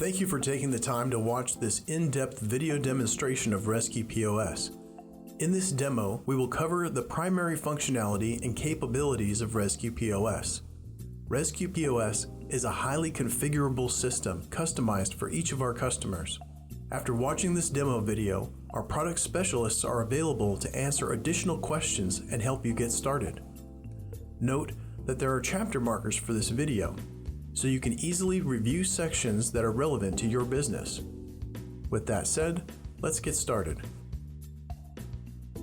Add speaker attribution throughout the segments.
Speaker 1: Thank you for taking the time to watch this in-depth video demonstration of Rezku POS. In this demo, we will cover the primary functionality and capabilities of Rezku POS. Rezku POS is a highly configurable system customized for each of our customers. After watching this demo video, our product specialists are available to answer additional questions and help you get started. Note that there are chapter markers for this video, so you can easily review sections that are relevant to your business. With that said, let's get started.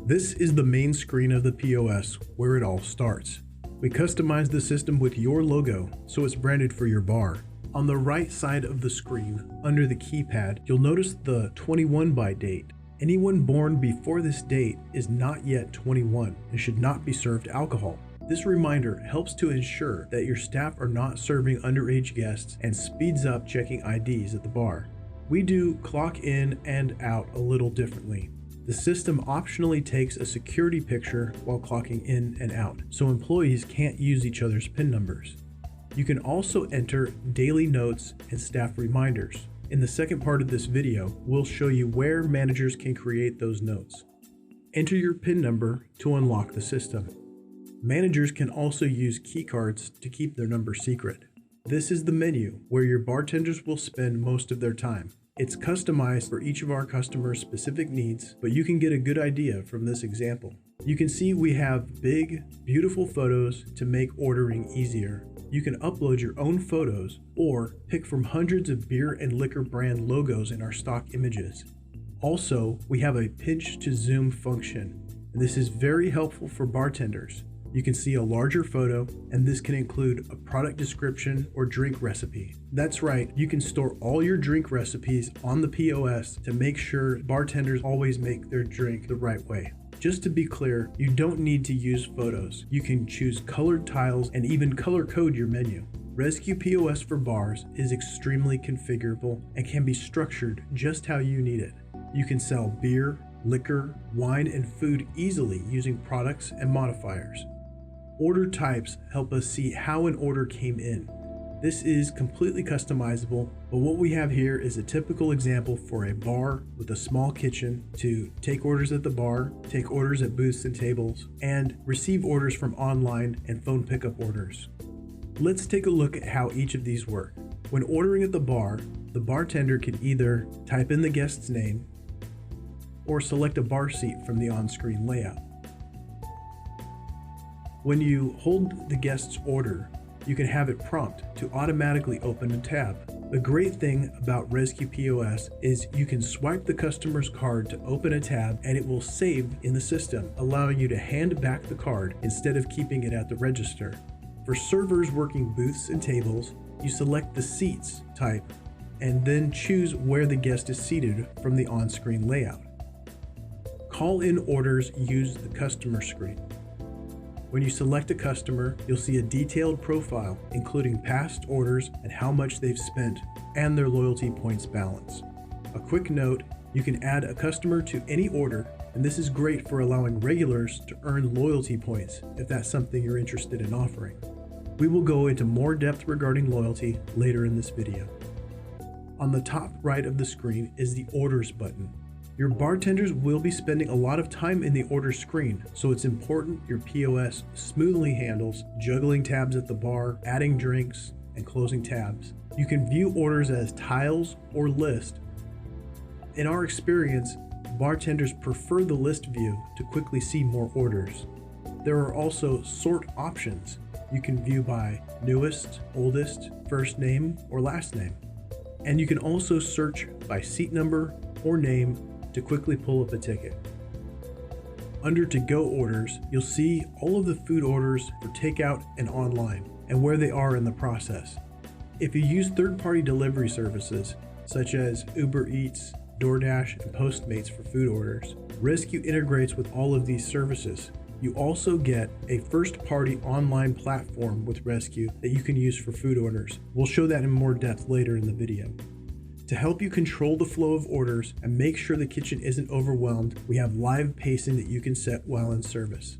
Speaker 1: This is the main screen of the POS where it all starts. We customized the system with your logo, so it's branded for your bar. On the right side of the screen, under the keypad, you'll notice the 21 by date. Anyone born before this date is not yet 21 and should not be served alcohol. This reminder helps to ensure that your staff are not serving underage guests and speeds up checking IDs at the bar. We do clock in and out a little differently. The system optionally takes a security picture while clocking in and out, so employees can't use each other's PIN numbers. You can also enter daily notes and staff reminders. In the second part of this video, we'll show you where managers can create those notes. Enter your PIN number to unlock the system. Managers can also use key cards to keep their number secret. This is the menu where your bartenders will spend most of their time. It's customized for each of our customers' specific needs, but you can get a good idea from this example. You can see we have big, beautiful photos to make ordering easier. You can upload your own photos or pick from hundreds of beer and liquor brand logos in our stock images. Also, we have a pinch to zoom function, and this is very helpful for bartenders. You can see a larger photo, and this can include a product description or drink recipe. That's right, you can store all your drink recipes on the POS to make sure bartenders always make their drink the right way. Just to be clear, you don't need to use photos. You can choose colored tiles and even color code your menu. Rezku POS for bars is extremely configurable and can be structured just how you need it. You can sell beer, liquor, wine, and food easily using products and modifiers. Order types help us see how an order came in. This is completely customizable, but what we have here is a typical example for a bar with a small kitchen to take orders at the bar, take orders at booths and tables, and receive orders from online and phone pickup orders. Let's take a look at how each of these work. When ordering at the bar, the bartender can either type in the guest's name or select a bar seat from the on-screen layout. When you hold the guest's order, you can have it prompt to automatically open a tab. The great thing about Rezku POS is you can swipe the customer's card to open a tab and it will save in the system, allowing you to hand back the card instead of keeping it at the register. For servers working booths and tables, you select the seats type and then choose where the guest is seated from the on-screen layout. Call-in orders use the customer screen. When you select a customer, you'll see a detailed profile, including past orders and how much they've spent, and their loyalty points balance. A quick note, you can add a customer to any order, and this is great for allowing regulars to earn loyalty points if that's something you're interested in offering. We will go into more depth regarding loyalty later in this video. On the top right of the screen is the Orders button. Your bartenders will be spending a lot of time in the order screen, so it's important your POS smoothly handles juggling tabs at the bar, adding drinks, and closing tabs. You can view orders as tiles or list. In our experience, bartenders prefer the list view to quickly see more orders. There are also sort options. You can view by newest, oldest, first name, or last name. And you can also search by seat number or name to quickly pull up a ticket. Under to-go orders, you'll see all of the food orders for takeout and online, and where they are in the process. If you use third-party delivery services, such as Uber Eats, DoorDash, and Postmates for food orders, Rezku integrates with all of these services. You also get a first-party online platform with Rezku that you can use for food orders. We'll show that in more depth later in the video. To help you control the flow of orders and make sure the kitchen isn't overwhelmed, we have live pacing that you can set while in service.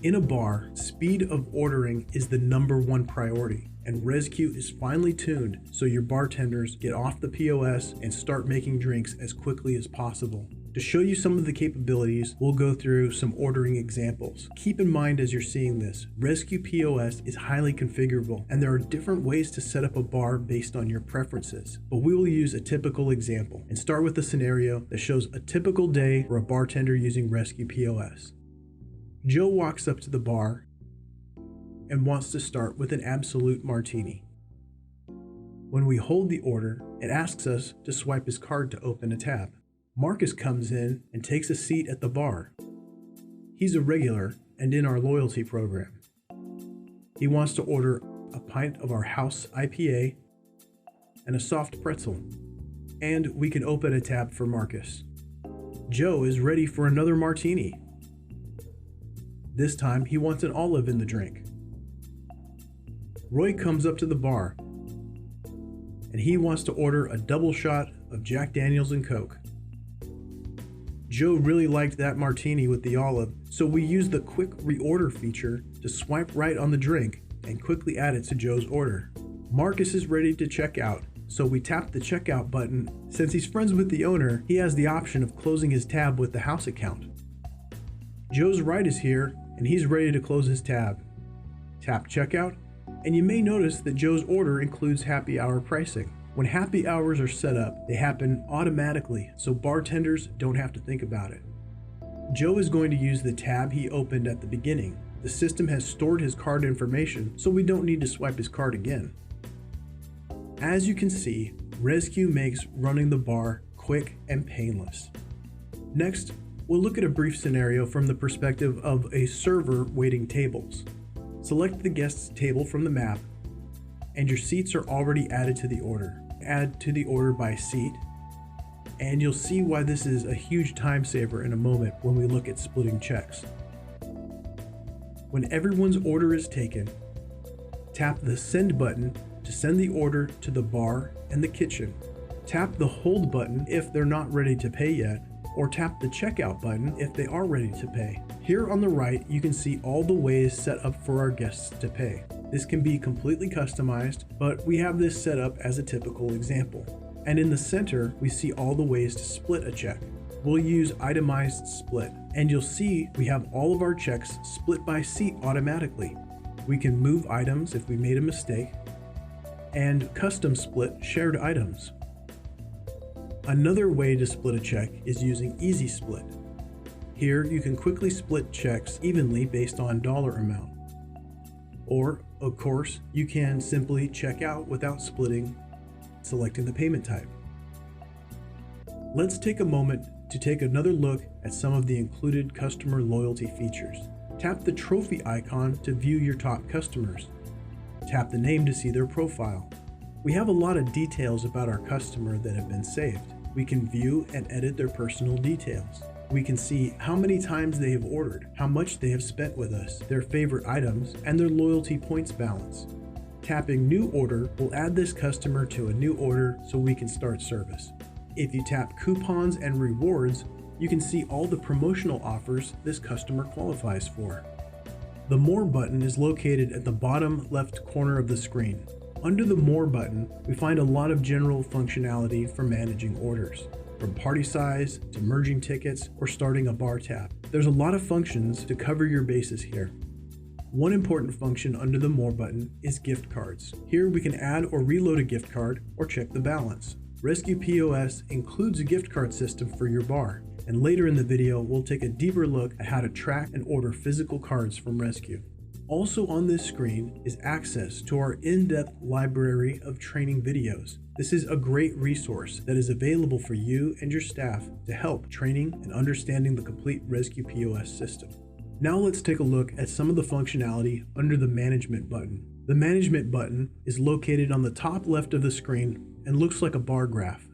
Speaker 1: In a bar, speed of ordering is the #1 priority. and Rezku is finely tuned so your bartenders get off the POS and start making drinks as quickly as possible. To show you some of the capabilities, we'll go through some ordering examples. Keep in mind as you're seeing this, Rezku POS is highly configurable and there are different ways to set up a bar based on your preferences. But we will use a typical example and start with a scenario that shows a typical day for a bartender using Rezku POS. Joe walks up to the bar and wants to start with an absolute martini. When we hold the order, it asks us to swipe his card to open a tab. Marcus comes in and takes a seat at the bar. He's a regular and in our loyalty program. He wants to order a pint of our house IPA and a soft pretzel, and we can open a tab for Marcus. Joe is ready for another martini. This time he wants an olive in the drink. Roy comes up to the bar and he wants to order a double shot of Jack Daniels and Coke. Joe really liked that martini with the olive, so we used the quick reorder feature to swipe right on the drink and quickly add it to Joe's order. Marcus is ready to check out, so we tap the checkout button. Since he's friends with the owner, he has the option of closing his tab with the house account. Joe's right is here and he's ready to close his tab. Tap checkout, and you may notice that Joe's order includes happy hour pricing. When happy hours are set up, they happen automatically, so bartenders don't have to think about it. Joe is going to use the tab he opened at the beginning. The system has stored his card information, so we don't need to swipe his card again. As you can see, Rezku makes running the bar quick and painless. Next, we'll look at a brief scenario from the perspective of a server waiting tables. Select the guest's table from the map, and your seats are already added to the order. Add to the order by seat, and you'll see why this is a huge time saver in a moment when we look at splitting checks. When everyone's order is taken, tap the send button to send the order to the bar and the kitchen. Tap the hold button if they're not ready to pay yet, or tap the checkout button if they are ready to pay. Here on the right, you can see all the ways set up for our guests to pay. This can be completely customized, but we have this set up as a typical example. And in the center, we see all the ways to split a check. We'll use itemized split, and you'll see we have all of our checks split by seat automatically. We can move items if we made a mistake, and custom split shared items. Another way to split a check is using Easy Split. Here you can quickly split checks evenly based on dollar amount. Or, of course, you can simply check out without splitting, selecting the payment type. Let's take a moment to take another look at some of the included customer loyalty features. Tap the trophy icon to view your top customers. Tap the name to see their profile. We have a lot of details about our customer that have been saved. We can view and edit their personal details. We can see how many times they have ordered, how much they have spent with us, their favorite items, and their loyalty points balance. Tapping New Order will add this customer to a new order so we can start service. If you tap Coupons and Rewards, you can see all the promotional offers this customer qualifies for. The More button is located at the bottom left corner of the screen. Under the More button, we find a lot of general functionality for managing orders, from party size to merging tickets or starting a bar tab. There's a lot of functions to cover your bases here. One important function under the More button is gift cards. Here we can add or reload a gift card or check the balance. Rezku POS includes a gift card system for your bar, and later in the video we'll take a deeper look at how to track and order physical cards from Rezku. Also on this screen is access to our in-depth library of training videos. This is a great resource that is available for you and your staff to help training and understanding the complete Rezku POS system. Now let's take a look at some of the functionality under the Management button. The Management button is located on the top left of the screen and looks like a bar graph.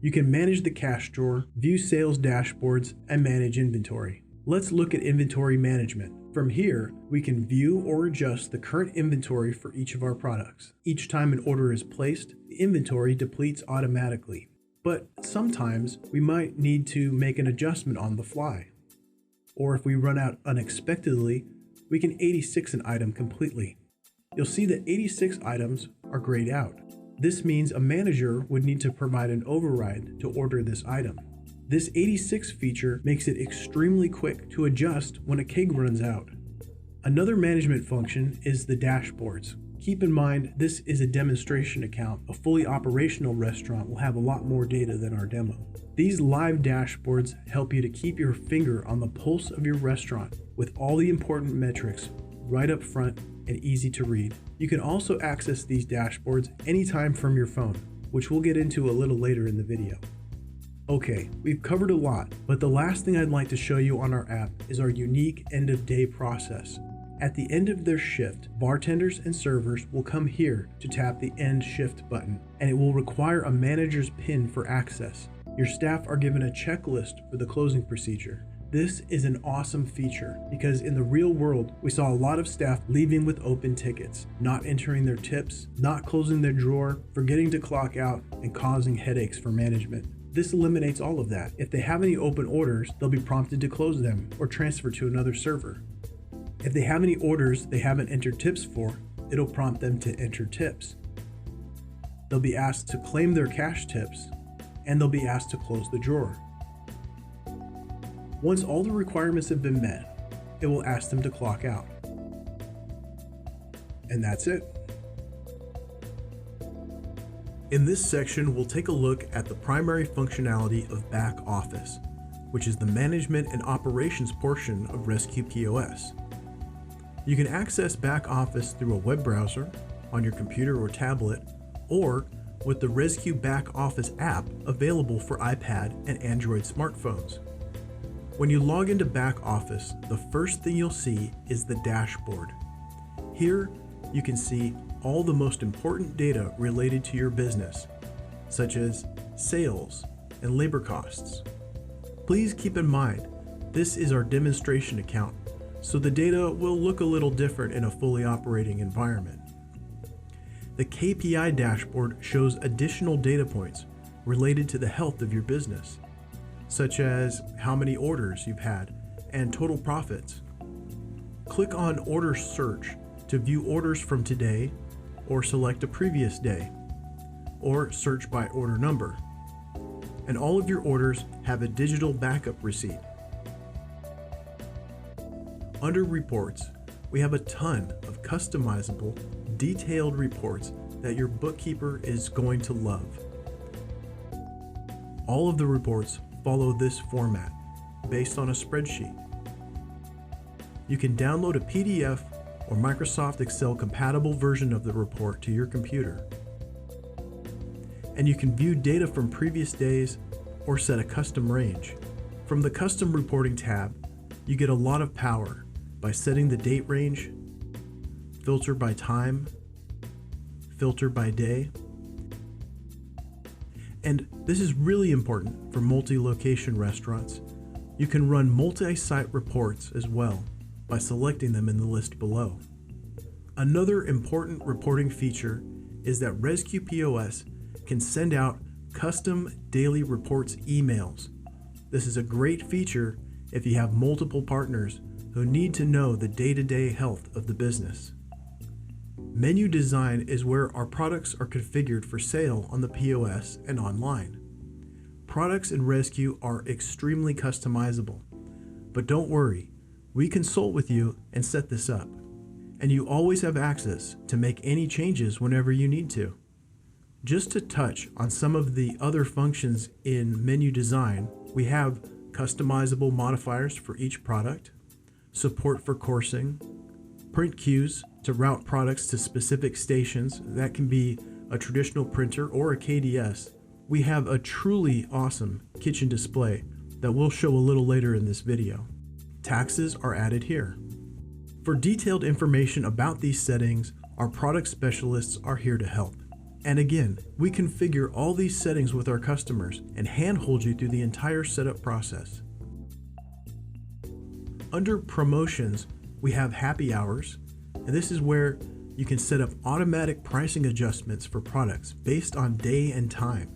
Speaker 1: You can manage the cash drawer, view sales dashboards, and manage inventory. Let's look at inventory management. From here, we can view or adjust the current inventory for each of our products. Each time an order is placed, the inventory depletes automatically. But sometimes we might need to make an adjustment on the fly. Or if we run out unexpectedly, we can 86 an item completely. you'll see that 86 items are grayed out. This means a manager would need to provide an override to order this item. This 86 feature makes it extremely quick to adjust when a keg runs out. Another management function is the dashboards. Keep in mind, this is a demonstration account. A fully operational restaurant will have a lot more data than our demo. These live dashboards help you to keep your finger on the pulse of your restaurant with all the important metrics right up front and easy to read. You can also access these dashboards anytime from your phone, which we'll get into a little later in the video. Okay, we've covered a lot, but the last thing I'd like to show you on our app is our unique end-of-day process. At the end of their shift, bartenders and servers will come here to tap the End Shift button, and it will require a manager's PIN for access. Your staff are given a checklist for the closing procedure. This is an awesome feature because in the real world, we saw a lot of staff leaving with open tickets, not entering their tips, not closing their drawer, forgetting to clock out, and causing headaches for management. This eliminates all of that. If they have any open orders, they'll be prompted to close them or transfer to another server. If they have any orders they haven't entered tips for, it'll prompt them to enter tips. They'll be asked to claim their cash tips, and they'll be asked to close the drawer. Once all the requirements have been met, it will ask them to clock out. And that's it. In this section, we'll take a look at the primary functionality of back office, which is the management and operations portion of Rezku POS. You can access back office through a web browser, on your computer or tablet, or with the Rezku Back Office app available for iPad and Android smartphones. When you log into back office, the first thing you'll see is the dashboard. Here, you can see all the most important data related to your business, such as sales and labor costs. Please keep in mind, this is our demonstration account, so the data will look a little different in a fully operating environment. The KPI dashboard shows additional data points related to the health of your business, such as how many orders you've had and total profits. Click on Order Search to view orders from today, or select a previous day, or search by order number. And all of your orders have a digital backup receipt. Under Reports, we have a ton of customizable, detailed reports that your bookkeeper is going to love. All of the reports follow this format, based on a spreadsheet. You can download a PDF or Microsoft Excel compatible version of the report to your computer. And you can view data from previous days or set a custom range. From the Custom Reporting tab, you get a lot of power by setting the date range, filter by time, filter by day. And this is really important for multi-location restaurants. You can run multi-site reports as well by selecting them in the list below. Another important reporting feature is that Rezku POS can send out custom daily reports emails. This is a great feature if you have multiple partners who need to know the day-to-day health of the business. Menu design is where our products are configured for sale on the POS and online. Products in Rezku are extremely customizable, but don't worry, we consult with you and set this up, and you always have access to make any changes whenever you need to. Just to touch on some of the other functions in menu design, we have customizable modifiers for each product, support for coursing, print queues to route products to specific stations. That can be a traditional printer or a KDS. We have a truly awesome kitchen display that we'll show a little later in this video. Taxes are added here. For detailed information about these settings, our product specialists are here to help. And again, we configure all these settings with our customers and handhold you through the entire setup process. Under promotions, we have happy hours, and this is where you can set up automatic pricing adjustments for products based on day and time.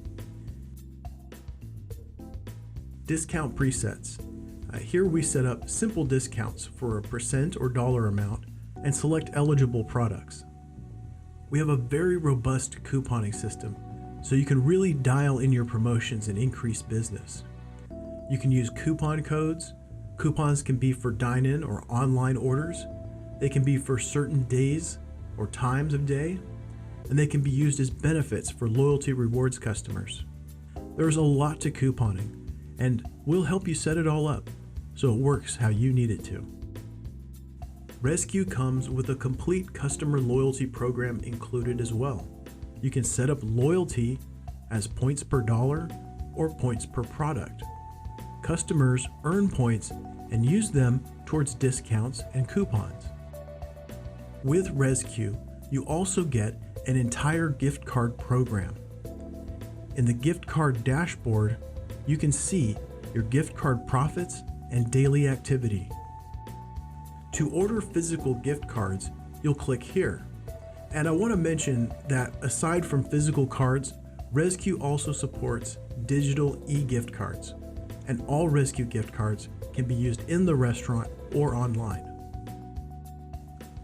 Speaker 1: Discount presets. Here we set up simple discounts for a % or dollar amount and select eligible products. We have a very robust couponing system, so you can really dial in your promotions and increase business. You can use coupon codes. Coupons can be for dine-in or online orders. They can be for certain days or times of day, and they can be used as benefits for loyalty rewards customers. There's a lot to couponing, and we'll help you set it all up so it works how you need it to. Rezku comes with a complete customer loyalty program included as well. You can set up loyalty as points per dollar or points per product. Customers earn points and use them towards discounts and coupons. With Rezku, you also get an entire gift card program. In the gift card dashboard, you can see your gift card profits and daily activity. To order physical gift cards, you'll click here. And I want to mention that aside from physical cards, Rezku also supports digital e-gift cards, and all Rezku gift cards can be used in the restaurant or online.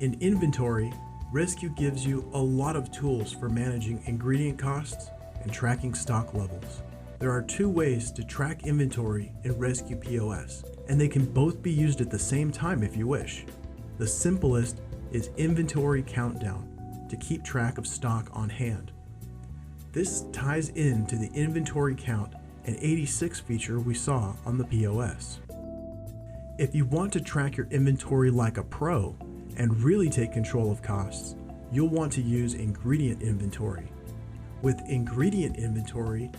Speaker 1: In inventory, Rezku gives you a lot of tools for managing ingredient costs and tracking stock levels. There are two ways to track inventory in Rezku POS, and they can both be used at the same time if you wish. The simplest is Inventory Countdown to keep track of stock on hand. This ties into the inventory count and 86 feature we saw on the POS. If you want to track your inventory like a pro and really take control of costs, you'll want to use ingredient inventory. With ingredient inventory,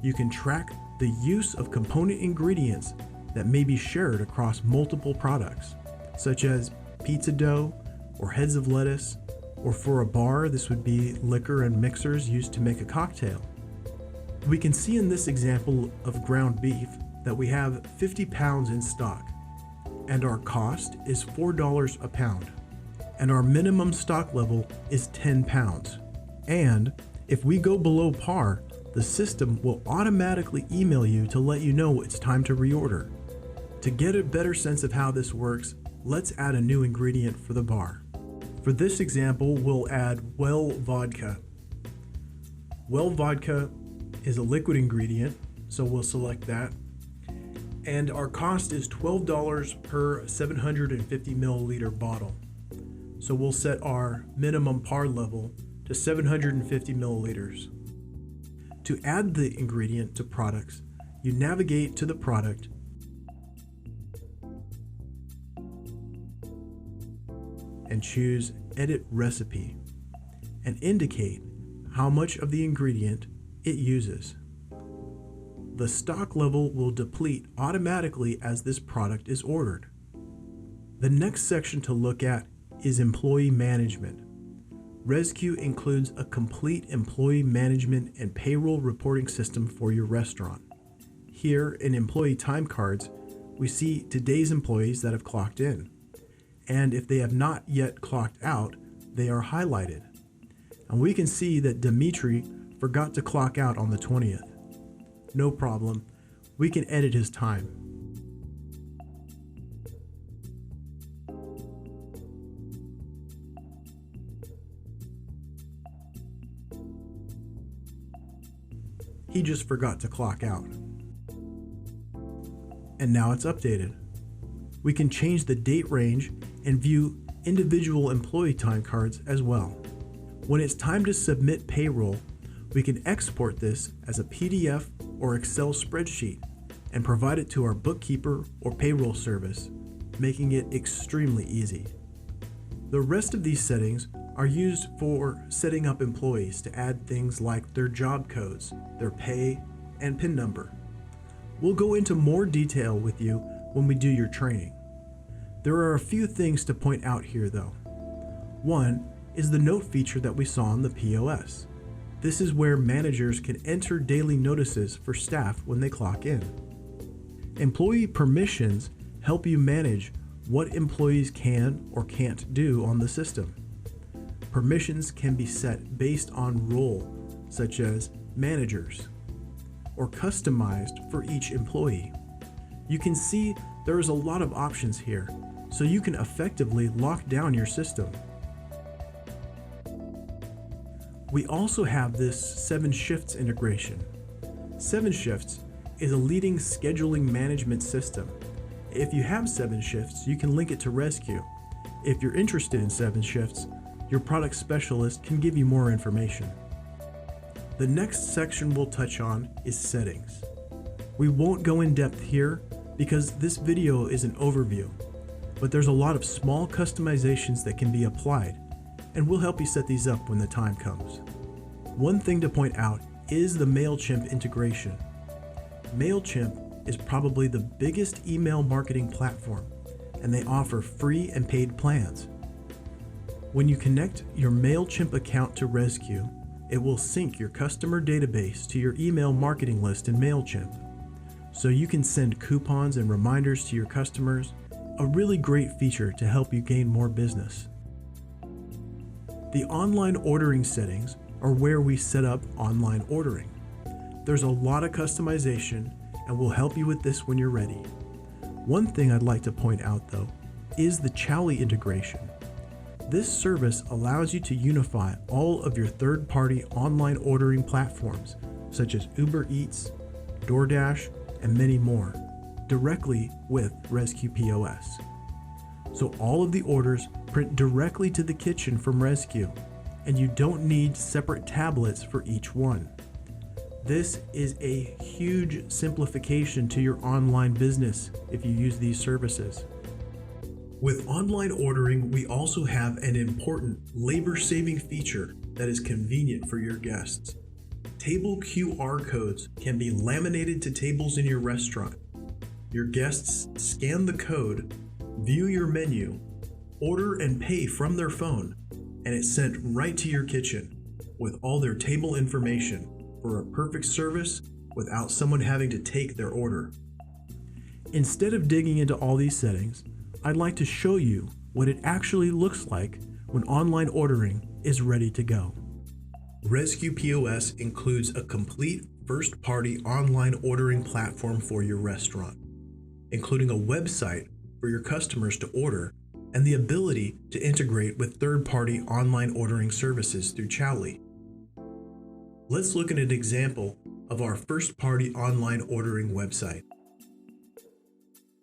Speaker 1: you can track the use of component ingredients that may be shared across multiple products, such as pizza dough or heads of lettuce, or for a bar, this would be liquor and mixers used to make a cocktail. We can see in this example of ground beef that we have 50 pounds in stock, and our cost is $4 a pound, and our minimum stock level is 10 pounds. And if we go below par, the system will automatically email you to let you know it's time to reorder. To get a better sense of how this works, let's add a new ingredient for the bar. For this example, we'll add well vodka. Well vodka is a liquid ingredient, so we'll select that. And our cost is $12 per 750 milliliter bottle. So we'll set our minimum par level to 750 milliliters. To add the ingredient to products, you navigate to the product and choose Edit Recipe and indicate how much of the ingredient it uses. The stock level will deplete automatically as this product is ordered. The next section to look at is Employee Management. Rezku includes a complete employee management and payroll reporting system for your restaurant. Here in Employee Time Cards, we see today's employees that have clocked in. And if they have not yet clocked out, they are highlighted. And we can see that Dimitri forgot to clock out on the 20th. No problem, we can edit his time. He just forgot to clock out. And now it's updated. We can change the date range and view individual employee time cards as well. When it's time to submit payroll, we can export this as a PDF or Excel spreadsheet and provide it to our bookkeeper or payroll service, making it extremely easy. The rest of these settings are used for setting up employees to add things like their job codes, their pay, and PIN number. We'll go into more detail with you when we do your training. There are a few things to point out here though. One is the note feature that we saw on the POS. This is where managers can enter daily notices for staff when they clock in. Employee permissions help you manage what employees can or can't do on the system. Permissions can be set based on role, such as managers, or customized for each employee. You can see there is a lot of options here, so you can effectively lock down your system. We also have this 7 Shifts integration. 7 Shifts is a leading scheduling management system. If you have 7 Shifts, you can link it to Rezku. If you're interested in 7 Shifts, your product specialist can give you more information. The next section we'll touch on is settings. We won't go in depth here because this video is an overview, but there's a lot of small customizations that can be applied, and we'll help you set these up when the time comes. One thing to point out is the MailChimp integration. MailChimp is probably the biggest email marketing platform, and they offer free and paid plans. When you connect your MailChimp account to Rezku, it will sync your customer database to your email marketing list in MailChimp, so you can send coupons and reminders to your customers, a really great feature to help you gain more business. The online ordering settings are where we set up online ordering. There's a lot of customization, and we'll help you with this when you're ready. One thing I'd like to point out though is the Chowly integration. This service allows you to unify all of your third-party online ordering platforms such as Uber Eats, DoorDash, and many more directly with Rezku POS. So all of the orders print directly to the kitchen from Rezku, and you don't need separate tablets for each one. This is a huge simplification to your online business if you use these services. With online ordering, we also have an important labor-saving feature that is convenient for your guests. Table QR codes can be laminated to tables in your restaurant. Your guests scan the code, view your menu, order and pay from their phone, and it's sent right to your kitchen with all their table information for a perfect service without someone having to take their order. Instead of digging into all these settings, I'd like to show you what it actually looks like when online ordering is ready to go. Rezku POS includes a complete first-party online ordering platform for your restaurant, including a website for your customers to order and the ability to integrate with third-party online ordering services through Chowly. Let's look at an example of our first-party online ordering website.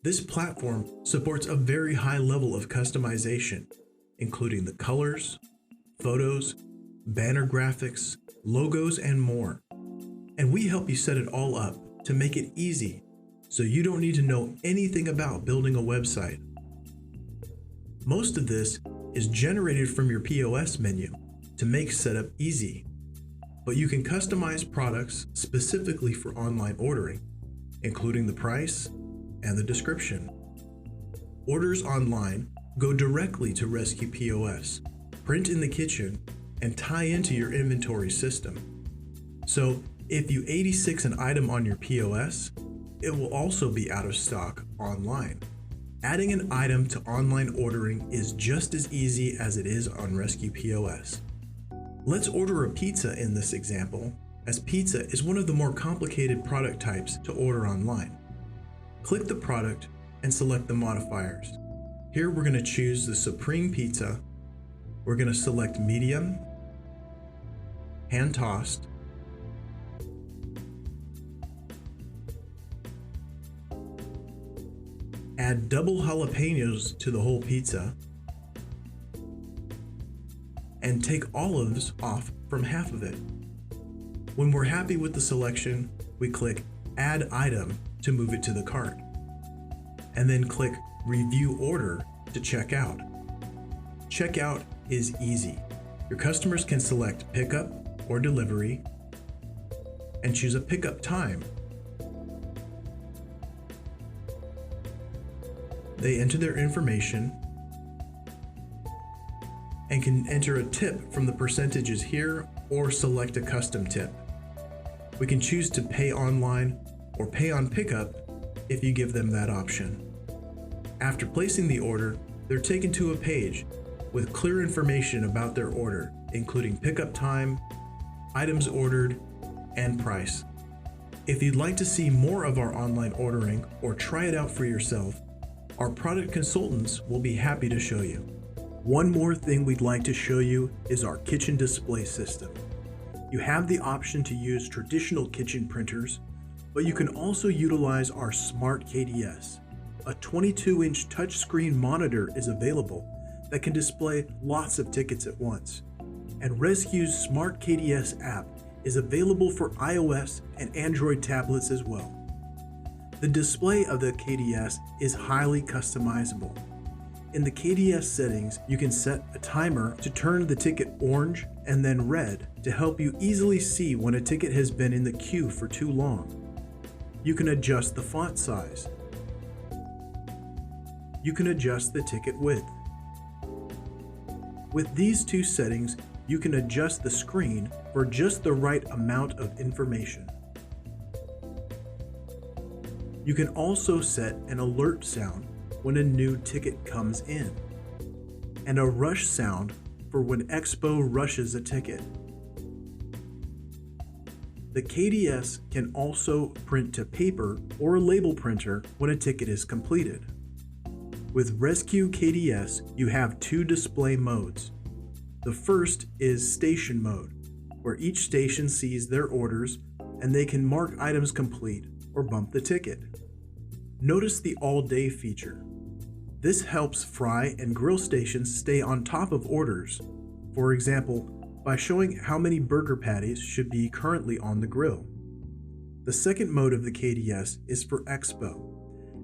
Speaker 1: This platform supports a very high level of customization, including the colors, photos, banner graphics, logos, and more. And we help you set it all up to make it easy, so you don't need to know anything about building a website. Most of this is generated from your POS menu to make setup easy, but you can customize products specifically for online ordering, including the price and the description. Orders online go directly to Rezku POS, print in the kitchen, and tie into your inventory system. So if you 86 an item on your POS, it will also be out of stock online. Adding an item to online ordering is just as easy as it is on Rezku POS. Let's order a pizza in this example, as pizza is one of the more complicated product types to order online. Click the product and select the modifiers. Here we're going to choose the Supreme Pizza. We're going to select medium, hand tossed, add double jalapenos to the whole pizza, and take olives off from half of it. When we're happy with the selection, we click Add Item to move it to the cart, and then click Review Order to check out. Checkout is easy. Your customers can select pickup or delivery and choose a pickup time. They enter their information and can enter a tip from the percentages here or select a custom tip. We can choose to pay online or pay on pickup if you give them that option. After placing the order, they're taken to a page with clear information about their order, including pickup time, items ordered, and price. If you'd like to see more of our online ordering or try it out for yourself, our product consultants will be happy to show you. One more thing we'd like to show you is our kitchen display system. You have the option to use traditional kitchen printers, but you can also utilize our Smart KDS. A 22-inch touchscreen monitor is available that can display lots of tickets at once. And Rezku's Smart KDS app is available for iOS and Android tablets as well. The display of the KDS is highly customizable. In the KDS settings, you can set a timer to turn the ticket orange and then red to help you easily see when a ticket has been in the queue for too long. You can adjust the font size. You can adjust the ticket width. With these two settings, you can adjust the screen for just the right amount of information. You can also set an alert sound when a new ticket comes in, and a rush sound for when Expo rushes a ticket. The KDS can also print to paper or a label printer when a ticket is completed. With Rezku KDS, you have two display modes. The first is station mode, where each station sees their orders and they can mark items complete or bump the ticket. Notice the all-day feature. This helps fry and grill stations stay on top of orders, for example, by showing how many burger patties should be currently on the grill. The second mode of the KDS is for Expo.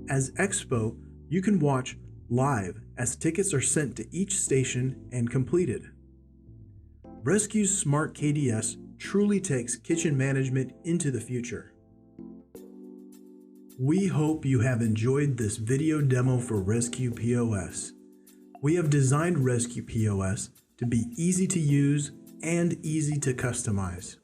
Speaker 1: As Expo, you can watch live as tickets are sent to each station and completed. Rezku's Smart KDS truly takes kitchen management into the future. We hope you have enjoyed this video demo for Rezku POS. We have designed Rezku POS to be easy to use and easy to customize.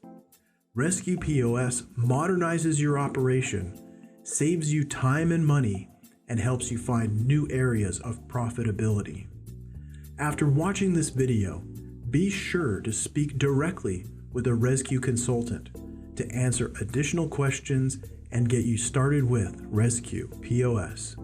Speaker 1: Rezku POS modernizes your operation, saves you time and money, and helps you find new areas of profitability. After watching this video, be sure to speak directly with a Rezku consultant to answer additional questions and get you started with Rezku POS.